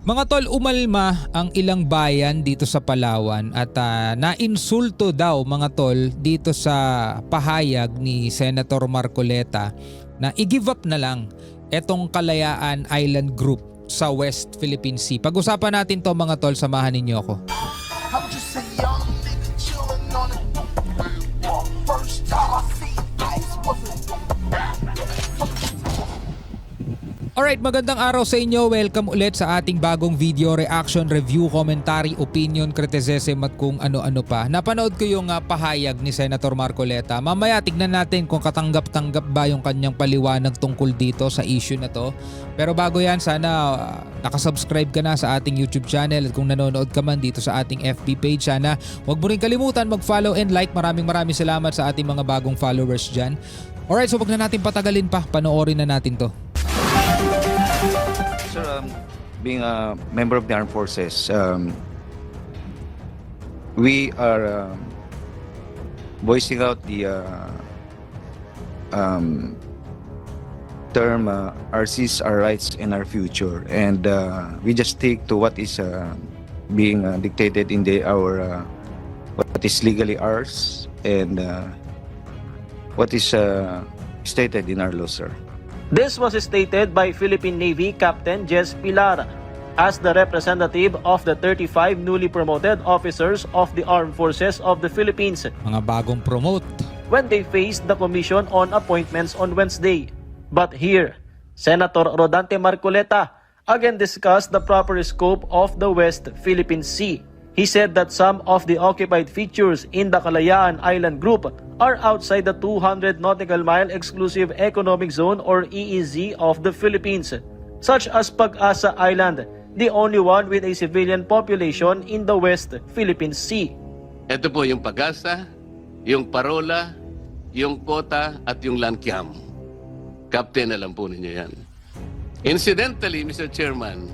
Mga tol, umalma ang ilang bayan dito sa Palawan at nainsulto daw mga tol dito sa pahayag ni Senator Marcoleta na i-give up na lang etong Kalayaan Island Group sa West Philippine Sea. Pag-usapan natin to mga tol, samahan ninyo ako. I'm just a young nigga chillin' on it. First time I see ice wasn't. Alright, magandang araw sa inyo. Welcome ulit sa ating bagong video, reaction, review, commentary, opinion, criticism at kung ano-ano pa. Napanood ko yung pahayag ni Senator Marcoleta. Mamaya tignan natin kung katanggap-tanggap ba yung kanyang paliwanag tungkol dito sa issue na to. Pero bago yan, sana nakasubscribe ka na sa ating YouTube channel at kung nanonood ka man dito sa ating FB page, sana huwag mo rin kalimutan mag-follow and like. Maraming salamat sa ating mga bagong followers dyan. Alright, so wag na natin patagalin pa. Panoorin na natin to. Sir, being a member of the armed forces, we are voicing out the term our seas, our rights, and our future, and we just stick to what is being dictated in our what is legally ours and what is stated in our law, sir. This was stated by Philippine Navy Captain Jess Pilar as the representative of the 35 newly promoted officers of the Armed Forces of the Philippines Mga bagong promote. when they faced the Commission on Appointments on Wednesday. But here, Senator Rodante Marcoleta again discussed the proper scope of the West Philippine Sea. He said that some of the occupied features in the Kalayaan Island Group are outside the 200 nautical mile exclusive economic zone or EEZ of the Philippines, such as Pag-asa Island, the only one with a civilian population in the West Philippine Sea. Ito po yung Pag-asa, yung Parola, yung Kota at yung Lankiam. Captain, alam po ninyo yan. Incidentally, Mr. Chairman,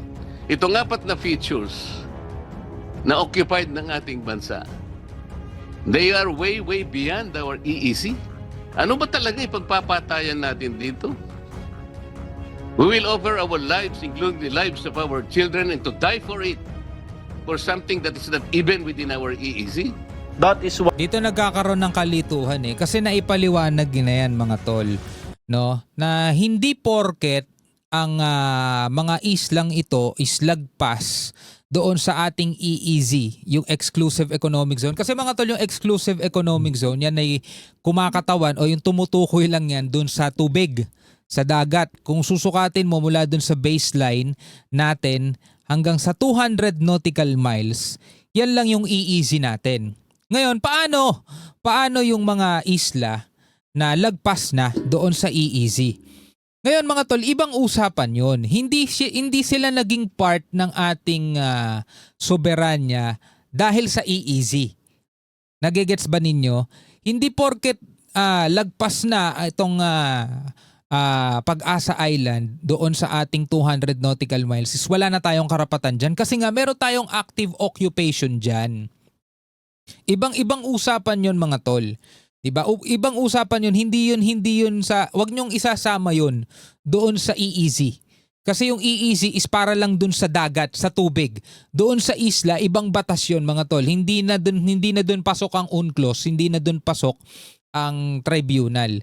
itong apat na features na occupied ng ating bansa, they are way beyond our EEZ. Ano ba talaga ipagpapatayan natin dito? We will offer our lives, including the lives of our children, and to die for it, for something that is not even within our EEZ. That is why Dito nagkakaroon ng kalituhan kasi naipaliwanag na yan mga tol, no? Na hindi porket ang mga islang ito is lagpas doon sa ating EEZ, yung Exclusive Economic Zone. Kasi mga tol, yung Exclusive Economic Zone, yan ay kumakatawan o yung tumutukoy lang yan doon sa tubig, sa dagat. Kung susukatin mo mula doon sa baseline natin hanggang sa 200 nautical miles, yan lang yung EEZ natin. Ngayon, paano yung mga isla na lagpas na doon sa EEZ? Ngayon mga tol, ibang usapan yon. Hindi sila naging part ng ating soberanya dahil sa EEZ. Nagigets ba ninyo? Hindi porket lagpas na itong Pag-asa Island doon sa ating 200 nautical miles is wala na tayong karapatan dyan. Kasi nga meron tayong active occupation dyan. Ibang usapan yon mga tol. Diba? Ibang usapan yun, hindi yun sa, wag nyong isasama yun doon sa EEZ. Kasi yung EEZ is para lang doon sa dagat, sa tubig. Doon sa isla, ibang batas yun mga tol. Hindi na doon pasok ang UNCLOS, hindi na doon pasok ang tribunal.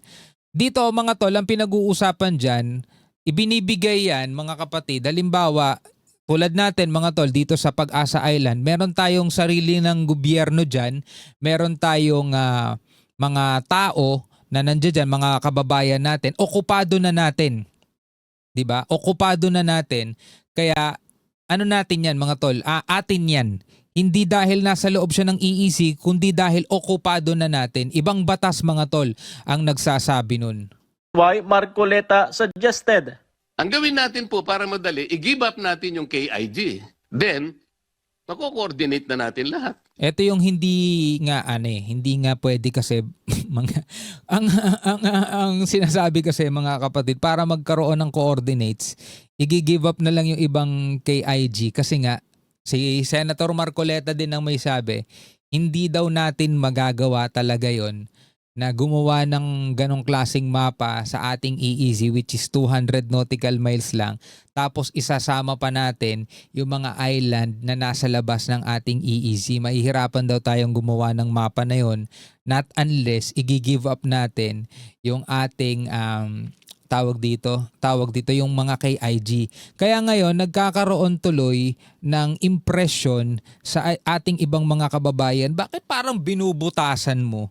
Dito mga tol, ang pinag-uusapan dyan, ibinibigay yan mga kapatid. Halimbawa, tulad natin mga tol, dito sa Pag-asa Island, meron tayong sarili ng gobyerno dyan, meron tayong mga tao na nandiyan dyan, mga kababayan natin, okupado na natin. Diba? Okupado na natin. Kaya ano natin yan mga tol? Atin yan. Hindi dahil nasa loob siya ng EEZ, kundi dahil okupado na natin. Ibang batas mga tol ang nagsasabi nun. Marcoleta suggested Ang gawin natin po para madali, i-give up natin yung KIG. Then, mako-coordinate na natin lahat. Ito yung hindi nga pwede kasi ang sinasabi kasi mga kapatid, para magkaroon ng coordinates, i-give up na lang yung ibang KIG kasi nga si Senator Marcoleta din ang may sabi, hindi daw natin magagawa talaga yon na gumawa ng ganong klaseng mapa sa ating EEZ, which is 200 nautical miles lang. Tapos isasama pa natin yung mga island na nasa labas ng ating EEZ. Mahihirapan daw tayong gumawa ng mapa na yon, not unless i-give up natin yung ating tawag dito yung mga KIG. Kaya ngayon nagkakaroon tuloy ng impression sa ating ibang mga kababayan, bakit parang binubutasan mo,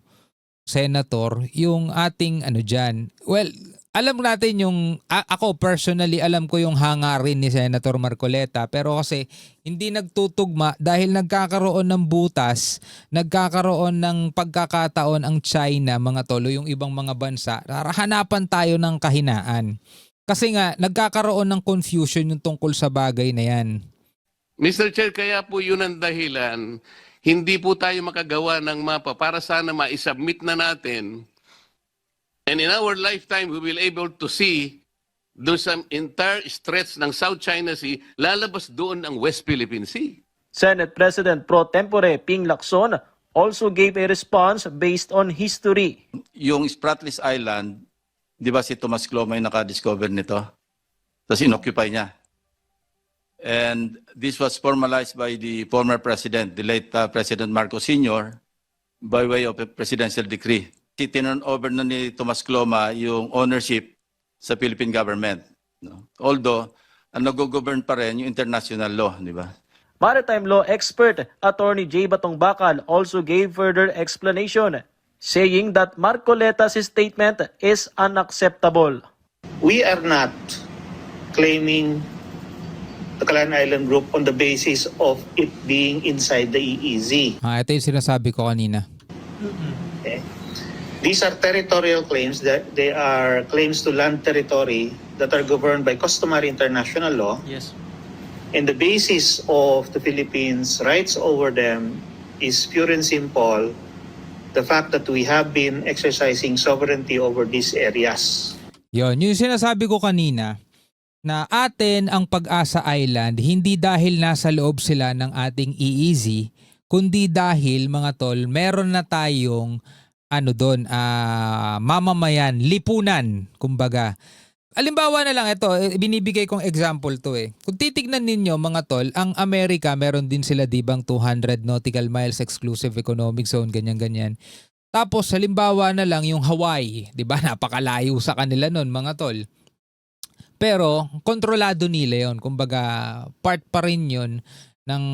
Senator, yung ating dyan. Well, alam natin ako personally, alam ko yung hangarin ni Senator Marcoleta, pero kasi hindi nagtutugma dahil nagkakaroon ng butas, nagkakaroon ng pagkakataon ang China, mga tolo, yung ibang mga bansa, hanapan tayo ng kahinaan. Kasi nga, nagkakaroon ng confusion yung tungkol sa bagay na yan. Mr. Chair, kaya po yun ang dahilan. Hindi po tayo makagawa ng mapa para sana ma-submit na natin. And in our lifetime, we will able to see doon sa entire stretch ng South China Sea, lalabas doon ang West Philippine Sea. Senate President Pro Tempore Ping Lacson also gave a response based on history. Yung Spratlys Island, di ba si Tomas Cloma yung naka-discover nito? Tapos inoccupy niya. And this was formalized by the former president, the late President Marcos Sr., by way of a presidential decree. Tinurn over na ni Tomas Cloma yung ownership sa Philippine government. No? Although, ang nag-govern pa rin yung international law, di ba? Maritime law expert Attorney J. Batong Bakal also gave further explanation, saying that Marcoleta's statement is unacceptable. We are not claiming the Kalayaan Island Group on the basis of it being inside the EEZ. Ito yung sinasabi ko kanina. Okay? These are territorial claims, that they are claims to land territory that are governed by customary international law. Yes. And the basis of the Philippines' rights over them is pure and simple the fact that we have been exercising sovereignty over these areas. Yon, yung sinasabi ko kanina, na atin ang Pag-asa Island hindi dahil nasa loob sila ng ating EEZ, kundi dahil, mga tol, meron na tayong mamamayan, lipunan, kumbaga. Alimbawa na lang ito, binibigay kong example to eh. Kung titignan ninyo, mga tol, ang Amerika, meron din sila dibang 200 nautical miles exclusive economic zone, ganyan-ganyan. Tapos halimbawa na lang yung Hawaii, 'di ba? Napakalayo sa kanila noon, mga tol. Pero kontrolado nila 'yon. Kumbaga part pa rin 'yon ng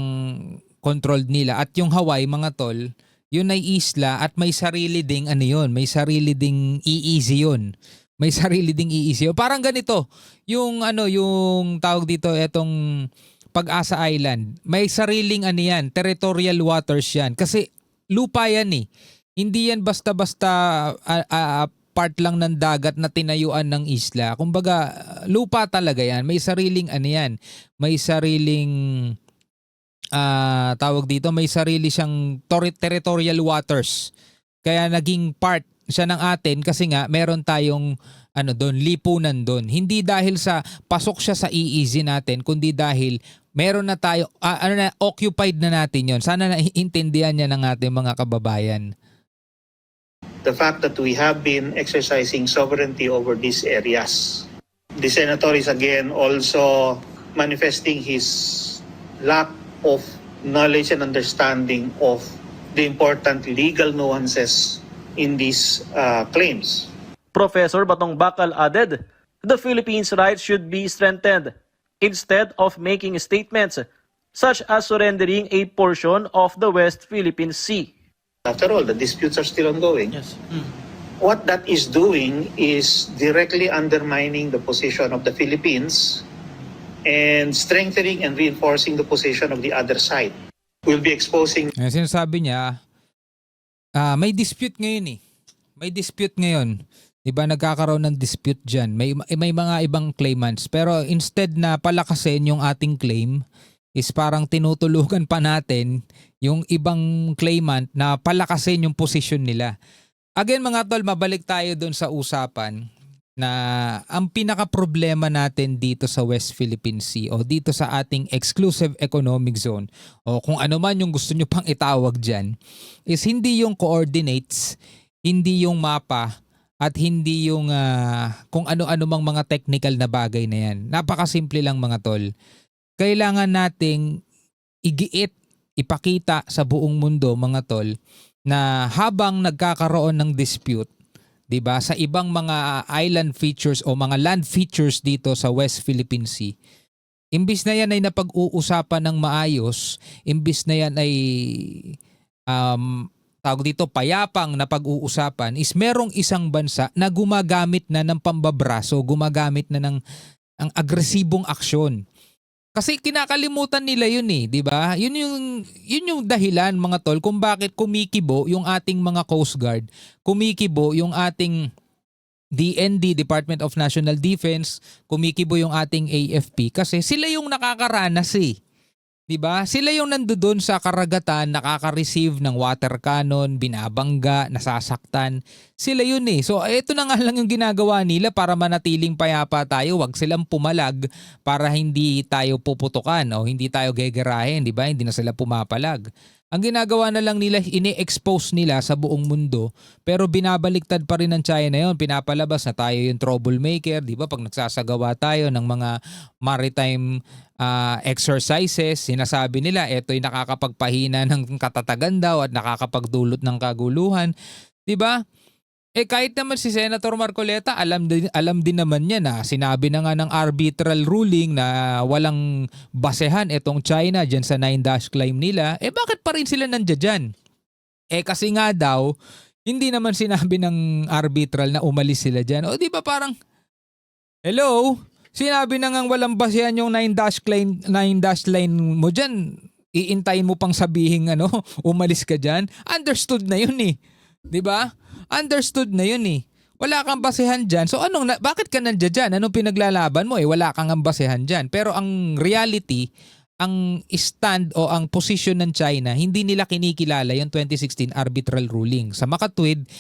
controlled nila. At yung Hawaii, mga tol, yun ay isla at may sarili ding may sarili ding EEZ 'yon. May sarili ding EEZ. Parang ganito, yung yung tawag dito, etong Pag-asa Island. May sariling territorial waters 'yan kasi lupa 'yan eh. Hindi yan basta-basta part lang ng dagat na tinayuan ng isla. Kumbaga, lupa talaga yan. May sariling may sariling may sarili siyang territorial waters. Kaya naging part siya ng atin kasi nga meron tayong doon, lipunan doon. Hindi dahil sa pasok siya sa EEZ natin, kundi dahil meron na tayo occupied na natin 'yon. Sana naiintindihan niya ng ating mga kababayan. The fact that we have been exercising sovereignty over these areas. The senator is again also manifesting his lack of knowledge and understanding of the important legal nuances in these claims. Professor Batong Bakal added, the Philippines' rights should be strengthened instead of making statements such as surrendering a portion of the West Philippine Sea. After all, the disputes are still ongoing. Yes. What that is doing is directly undermining the position of the Philippines and strengthening and reinforcing the position of the other side. We'll be exposing... Sinasabi niya, may dispute ngayon eh. May dispute ngayon. Diba nagkakaroon ng dispute dyan. May mga ibang claimants. Pero instead na palakasin yung ating claim, is parang tinutulugan pa natin yung ibang claimant na palakasin yung posisyon nila. Again, mga tol, mabalik tayo dun sa usapan na ang pinaka-problema natin dito sa West Philippine Sea o dito sa ating exclusive economic zone o kung ano man yung gusto nyo pang itawag dyan is hindi yung coordinates, hindi yung mapa at hindi yung kung ano-ano mang mga technical na bagay na yan. Napakasimple lang mga tol. Kailangan nating igiit, ipakita sa buong mundo mga tol na habang nagkakaroon ng dispute, 'di ba, sa ibang mga island features o mga land features dito sa West Philippine Sea, imbis na yan ay napag-uusapan ng maayos, imbis na yan ay tawag dito payapang na pag-uusapan, is merong isang bansa na gumagamit na ng pambabraso, gumagamit na ng ang agresibong aksyon. Kasi kinakalimutan nila yun eh, 'di ba? Yun yung dahilan mga tol kung bakit kumikibo yung ating mga Coast Guard, kumikibo yung ating DND, Department of National Defense, kumikibo yung ating AFP kasi sila yung nakakaranas eh. 'Di ba? Sila yung nandoon sa karagatan, nakaka-receive ng water cannon, binabangga, nasasaktan. Sila yun eh. So ito na nga lang yung ginagawa nila para manatiling payapa tayo. Wag silang pumalag para hindi tayo puputukan o hindi tayo gegerahin, 'di ba? Hindi na sila pumapalag. Ang ginagawa na lang nila, ini-expose nila sa buong mundo, pero binabaliktad pa rin ng China yon. Pinapalabas na tayo yung troublemaker, di ba? Pag nagsasagawa tayo ng mga maritime exercises, sinasabi nila, ito'y nakakapagpahina ng katatagan daw at nakakapagdulot ng kaguluhan. Di ba? Kahit naman si Senator Marcoleta, alam din naman niya na sinabi na nga ng arbitral ruling na walang basehan itong China dyan sa 9 dash claim nila. Bakit pa rin sila nandiyan dyan? Kasi nga daw, hindi naman sinabi ng arbitral na umalis sila dyan. O di ba parang, hello? Sinabi na nga walang basehan yung 9 dash line mo dyan. Iintayin mo pang sabihin umalis ka dyan. Understood na yun eh. Di ba? Understood na yun eh. Wala kang basehan dyan. So bakit ka nandiyan dyan? Anong pinaglalaban mo? Wala kang basehan dyan. Pero ang reality, ang stand o ang position ng China, hindi nila kinikilala yung 2016 arbitral ruling. Sa makatwid,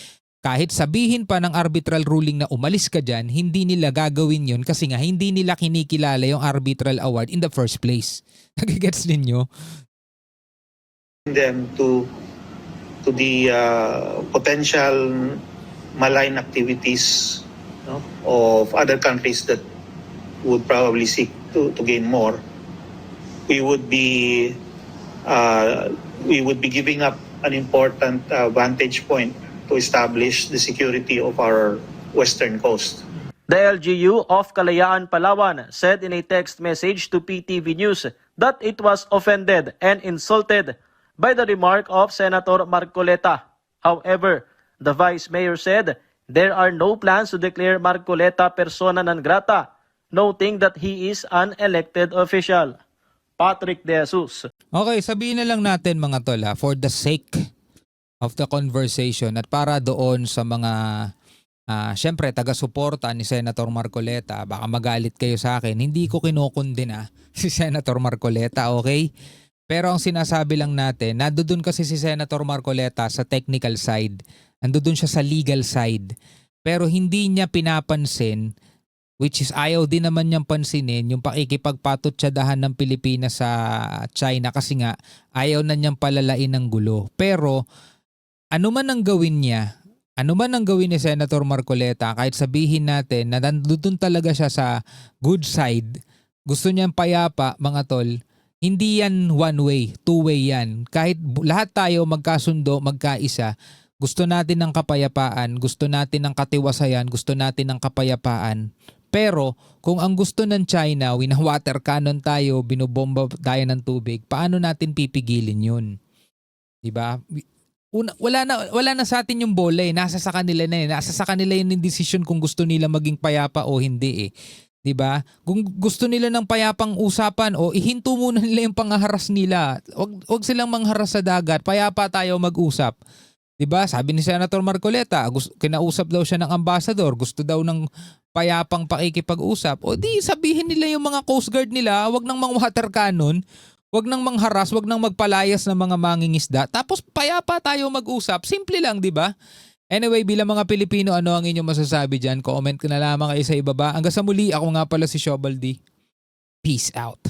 kahit sabihin pa ng arbitral ruling na umalis ka dyan, hindi nila gagawin yun kasi nga hindi nila kinikilala yung arbitral award in the first place. Nagigets ninyo? Them to the potential malign activities of other countries that would probably seek to gain more, we would be giving up an important vantage point to establish the security of our western coast. The LGU of Kalayaan, Palawan said in a text message to PTV News that it was offended and insulted by the remark of Senator Marcoleta. However, the Vice Mayor said there are no plans to declare Marcoleta persona non grata, noting that he is an elected official. Patrick De Jesus. Okay, sabihin na lang natin mga tol for the sake of the conversation at para doon sa mga syempre taga-suporta ni Senator Marcoleta, baka magalit kayo sa akin, hindi ko kinukundina si Senator Marcoleta, okay? Pero ang sinasabi lang natin, nandoon kasi si Senator Marcoleta sa technical side, nandoon siya sa legal side, pero hindi niya pinapansin, which is ayaw din naman niyang pansinin, yung pakikipagpatutsadahan ng Pilipinas sa China kasi nga ayaw na niyang palalain ng gulo. Pero ano man ang gawin niya, ano man ang gawin ni Senator Marcoleta, kahit sabihin natin na nandoon talaga siya sa good side, gusto niyang payapa mga tol, hindi yan one way, two way yan. Kahit lahat tayo magkasundo, magkaisa, gusto natin ng kapayapaan, gusto natin ng katiwasayan, gusto natin ng kapayapaan. Pero kung ang gusto ng China, wina-water cannon tayo, binobomba tayo ng tubig, paano natin pipigilin yun? Diba? Wala na sa atin yung bola eh. Nasa sa kanila na eh. Nasa sa kanila yung decision kung gusto nila maging payapa o hindi eh. 'Di ba? Kung gusto nila ng payapang usapan o ihinto muna nila yung pangharas nila. Wag silang mangharas sa dagat. Payapa tayo mag-usap. 'Di ba? Sabi ni Senator Marcoleta, kinausap daw siya ng ambassador, gusto daw ng payapang pakikipag-usap. O di sabihin nila yung mga Coast Guard nila, wag nang mang-water cannon, wag nang mangharas, wag nang magpalayas ng mga mangingisda. Tapos payapa tayo mag-usap. Simple lang, 'di ba? Anyway, bilang mga Pilipino, ano ang inyong masasabi dyan? Comment ko na lamang kayo sa ibaba. Hanggang sa muli, ako nga pala si Shobaldi. Peace out.